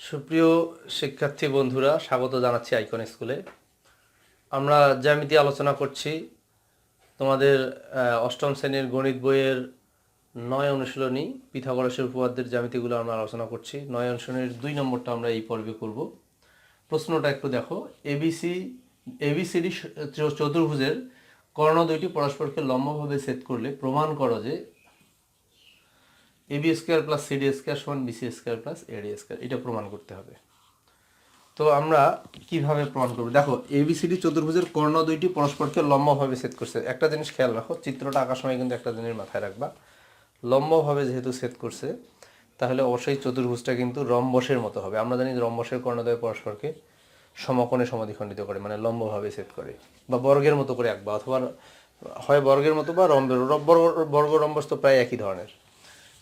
সুপ্রিয় শিক্ষার্থী বন্ধুরা, স্বাগত জানাচ্ছি আইকন স্কুলে। আমরা জ্যামিতি আলোচনা করছি। তোমাদের অষ্টম শ্রেণীর গণিত বইয়ের 9 অনুশীলনী পিথাগোরাসের উপপাদ্যের জ্যামিতিগুলো আমরা আলোচনা করছি। 9 অনুশীলনীর 2 নম্বরটা আমরা এই পর্বে করব। প্রশ্নটা একটু দেখো। এবিসিডি চতুর্ভুজের কর্ণ দুইটি পরস্পরকে লম্বভাবে ছেদ করলে প্রমাণ করো যে AB square plus CD square সমান BC square plus AD square. এটা প্রমাণ করতে হবে। তো আমরা কিভাবে প্রমাণ করব? দেখো, এবিসিডি চতুর্ভুজের কর্ণ দুইটি পরস্পরকে লম্বভাবে ছেদ করছে। একটা জিনিস খেয়াল রাখো, চিত্রটা আঁকার সময় কিন্তু একটা জিনিস মাথায় রাখবা। লম্বভাবে যেহেতু ছেদ করছে, তাহলে অবশ্যই চতুর্ভুজটা কিন্তু রম্বসের মতো হবে। আমরা জানি রম্বসের কর্ণদ্বয় পরস্পরকে সমকোণে সমদ্বিখণ্ডিত করে, মানে লম্বভাবে ছেদ করে, বা বর্গের মতো করে আঁকবা, অথবা হয় বর্গের মতো বা বর্গ রম্বস তো প্রায় একই ধরনের।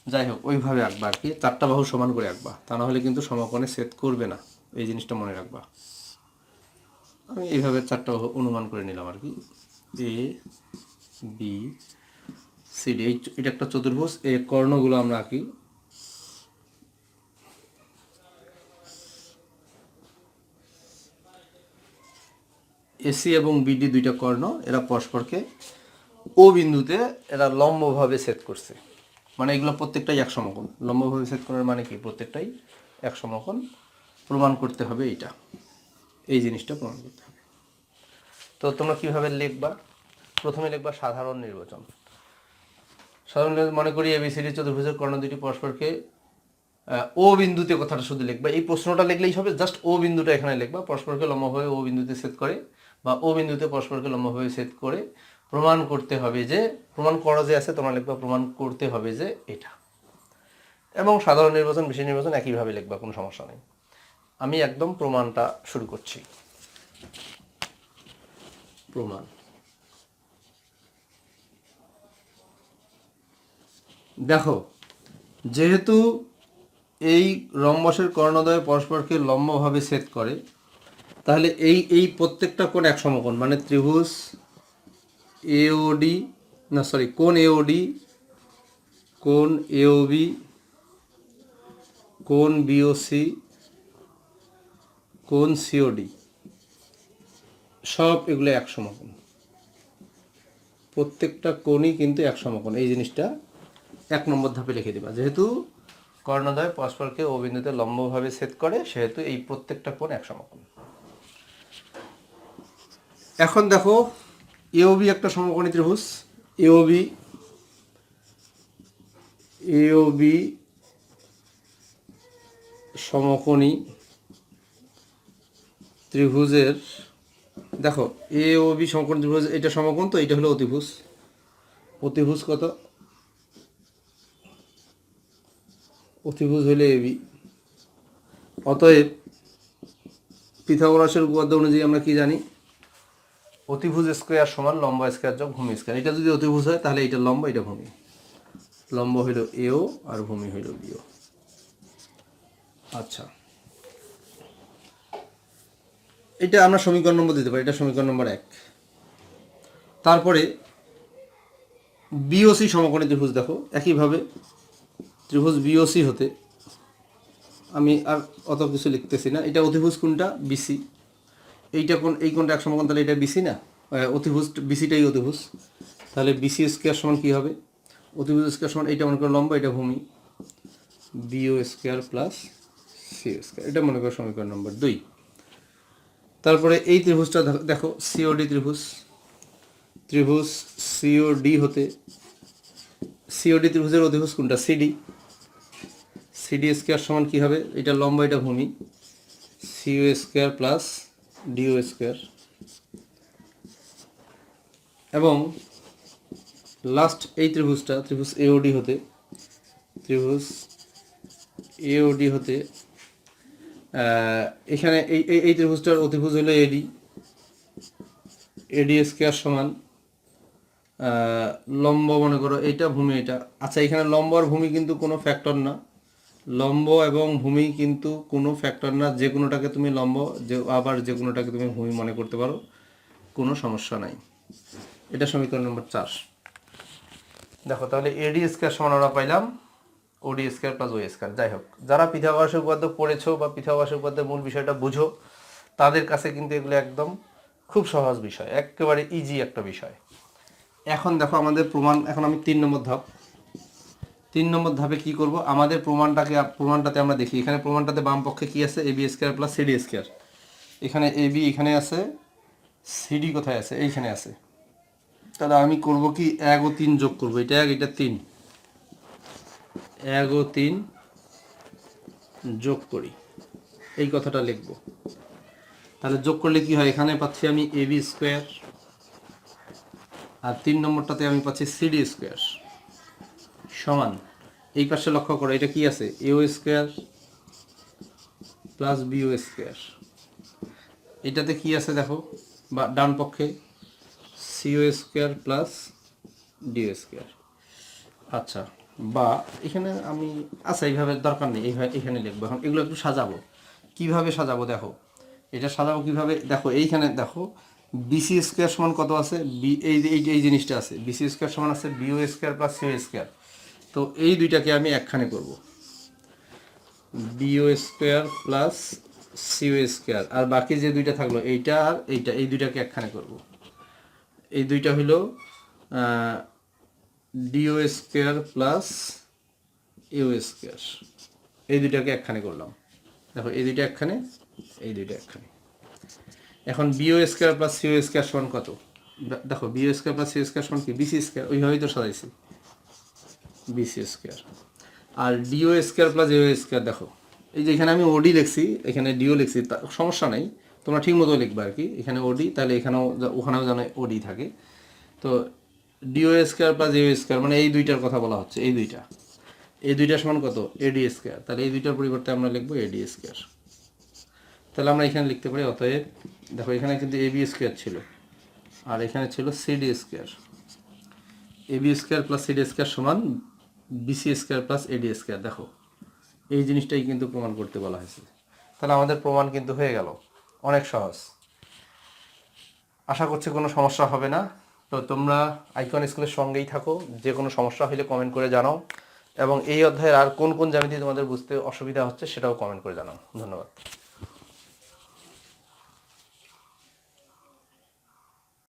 যাই হোক, ওইভাবে আঁকবা আর কি, চারটা বাহু সমান করে আঁকবা, তা না হলে কিন্তু সমকোণে ছেদ করবে না। এই জিনিসটা মনে রাখবা। আমি এইভাবে চারটা বাহু অনুমান করে নিলাম আর কি, এ বি সি ডি। এটা একটা চতুর্ভুজ। এই কর্ণগুলো আমরা আঁকি। এসি এবং বিডি দুইটা কর্ণ, এরা পরস্পরকে ও বিন্দুতে এরা লম্বভাবে ছেদ করছে, মানে এগুলো প্রত্যেকটাই এক সমকোণ। লম্বভাবে ছেদ করার মানে কি? প্রত্যেকটাই এক সমকোণ। প্রমাণ করতে হবে এইটা, এই জিনিসটা প্রমাণ করতে হবে। তো তোমরা কিভাবে লিখবা? প্রথমে লিখবা সাধারণ নির্বাচন। সাধারণ মনে করি এবিসিডি চতুর্ভুজের কর্ণ দুটি পরস্পরকে ও বিন্দুতে, কথাটা শুধু লিখবা। এই প্রশ্নটা লিখলেই হবে, জাস্ট ও বিন্দুটা এখানে লিখবা। পরস্পরকে লম্বভাবে ও বিন্দুতে ছেদ করে, বা ও বিন্দুতে পরস্পরকে লম্বভাবে ছেদ করে প্রমাণ করতে হবে যে, প্রমাণ করা যে আছে তোমরা লিখবা প্রমাণ করতে হবে যে এটা। এবং সাধারণ নির্বাচন বিশেষ নির্বাচন একইভাবে লিখবা, কোনো সমস্যা নেই। আমি একদম প্রমাণটা শুরু করছি। প্রমাণ। দেখো, যেহেতু এই রম্বসের কর্ণদ্বয় পরস্পরকে লম্বভাবে ছেদ করে, তাহলে এই প্রত্যেকটা কোণ এক সমকোণ, মানে ত্রিভুজ এওডি, না সরি, কোণ এওডি, কোণ এওবি, কোণ বিওসি, কোণ সিওডি, সব এগুলো এক সমকোণ। প্রত্যেকটা কোণই কিন্তু এক সমকোণ। এই জিনিসটা 1 নম্বর ধাপে লিখে দিবা। যেহেতু কর্ণদ্বয় পরস্পরকে ও বিন্দুতে লম্বভাবে ছেদ করে, সেহেতু এই প্রত্যেকটা কোণ এক সমকোণ। এখন দেখো, এওবি একটা সমকোণী ত্রিভুজ। এওবি সমকোণী ত্রিভুজের, দেখো এওবি সমকোণী ত্রিভুজ, এটা সমকোণ, তো এটা হলো অতিভুজ। অতিভুজ কত? অতিভুজ হইলে এবি। অতএব পিথাগোরাসের উপপাদ্য অনুযায়ী আমরা কি জানি? অতিভুজ স্কোয়ার সমান লম্ব স্কোয়ার যোগ ভূমি স্কোয়ার। এটা যদি অতিভুজ হয়, তাহলে এটা লম্ব, এটা ভূমি। লম্ব হইল এও আর ভূমি হইল বিও। আচ্ছা, এটা আমরা সমীকরণ নম্বর দিতে পারি। এটা সমীকরণ নম্বর 1। তারপরে বিওসি সমকোণী ত্রিভুজ। দেখো, একইভাবে ত্রিভুজ বিওসি হতে, আমি আর অত কিছু লিখতেছি না। এটা অতিভুজ কোনটা? বিসি। এইটা কোন? এই কোনটা এক সমকোণ, তাহলে এটা বিসি না, অতিভুজ বিসিটাই অতিভুজ। তাহলে বিসি স্কোয়ার সমান কী হবে? অতিভুজ স্কোয়ার সমান, এইটা মনে করো লম্ব, এটা ভূমি, BO square plus C square. এটা মনে করো সমীকরণ নম্বর 2। তারপরে এই ত্রিভুজটা দেখো, সিওডি ত্রিভুজ। ত্রিভুজ সিওডি হতে, সিওডি ত্রিভুজের অতিভুজ কোনটা? সিডি। সিডি স্কোয়ার সমান কী হবে? এটা লম্ব, এটা ভূমি, CO square plus DO square. এবং লাস্ট এই ত্রিভুজটা, ত্রিভুজ এওডি হতে, ত্রিভুজ এওডি হতে এখানে এই ত্রিভুজটার অতিভুজ হলো এডি। এডি স্কোয়ার সমান লম্ব, মনে করো এইটা ভূমি, এটা। আচ্ছা, এখানে লম্ব আর ভূমি কিন্তু কোনো ফ্যাক্টর না। লম্ব এবং ভূমি কিন্তু কোনো ফ্যাক্টর না। যে কোনোটাকে তুমি লম্ব, আবার যে কোনোটাকে তুমি ভূমি মনে করতে পারো, কোনো সমস্যা নাই। এটা সমীকরণ নম্বর 4। দেখো, তাহলে এডি স্কোয়ার সমান আমরা পাইলাম ওডি স্কয়ার প্লাস ওএ স্কয়ার। যাই হোক, যারা পিথাগোরাসের উপপাদ্য পড়েছো বা পিথাগোরাসের উপপাদ্যের মূল বিষয়টা বুঝো, তাদের কাছে কিন্তু এগুলো একদম খুব সহজ বিষয়, একেবারে ইজি একটা বিষয়। এখন দেখো আমাদের প্রমাণ, এখন আমি 3 নম্বর ধাপ। 3 নম্বর ধাপে কি করব, আমাদের প্রমাণটাতে আমরা দেখি, এখানে প্রমাণটাতে বাম পক্ষে কি আছে, AB square plus CD square. এখানে এবি এখানে আছে, সিডি কোথায় আছে, এইখানে আছে। তাহলে আমি করব কি, 1 ও 3 যোগ করব, এটা 1 এটা 3, 1 ও 3 যোগ করি, এই কথাটা লিখব। তাহলে যোগ করলে কি হয়, এখানে পাচ্ছি আমি এবি স্কয়ার, আর 3 নম্বরটাতে আমি পাচ্ছি সিডি স্কয়ার সমান, এই পাশে লক্ষ্য করো এটা কি আছে, এও স্কয়ার প্লাস বিও স্কয়ার। এটাতে কি আছে দেখো, বা ডান পক্ষে CO square plus DO square. আচ্ছা, বা এখানে আমি, আচ্ছা এইভাবে দরকার নেই, এইভাবে এখানে লিখবো। এখন এগুলো একটু সাজাবো, কিভাবে সাজাবো দেখো, এটা সাজাবো কিভাবে দেখো, এইখানে দেখো বিসি স্কয়ার সমান কত আছে, এই জিনিসটা আছে, বিসি স্কয়ার সমান আছে BO square plus CO square. তো এই দুইটাকে আমি একখানে করব, BO square plus CO square, আর বাকি যে দুইটা থাকলো এইটা আর এইটা, এই দুইটাকে একখানে করব। এই দুইটা হলো DO square plus U square, এই দুইটাকে একখানে করলাম। দেখো এই দুইটা একখানে, এই দুইটা একখানে। এখন BO square plus CO square সমান কত, দেখো BO square plus CO square সমান কি, বিসি স্কয়ার, ওইভাবেই তো সাজাইছি, বিসি স্কয়ার। আর DO square plus AO square, দেখো এই যে এখানে আমি ওডি লিখছি, এখানে ডিও লিখছি, সমস্যা নাই, তোমরা ঠিক মতো লিখবা আর কি। এখানে ওডি, তাহলে এখানেও ওখানেও যেন ওডি থাকে। তো deo square plus AO square মানে এই দুইটার কথা বলা হচ্ছে, এই দুইটা সমান কত, এডি স্কয়ার। তাহলে এই দুইটার পরিবর্তে আমরা লিখবো এডি স্কয়ার। তাহলে আমরা এখানে লিখতে পারি, অতএব দেখো এখানে কিন্তু এবি স্কয়ার ছিল, আর এখানে ছিল CD square. AB square plus CD square সমান BC square plus AD square. দেখো এই জিনিসটাই কিন্তু প্রমাণ করতে বলা হয়েছে। তাহলে আমাদের প্রমাণ কিন্তু হয়ে গেল, অনেক সহজ। আশা করছি কোনো সমস্যা হবে না। তো তোমরা আইকন স্কুলের সঙ্গেই থাকো, যে কোনো সমস্যা হলে কমেন্ট করে জানাও, এবং এই অধ্যায়ের আর কোন কোন জ্যামিতি তোমাদের বুঝতে অসুবিধা হচ্ছে সেটাও কমেন্ট করে জানাও। ধন্যবাদ।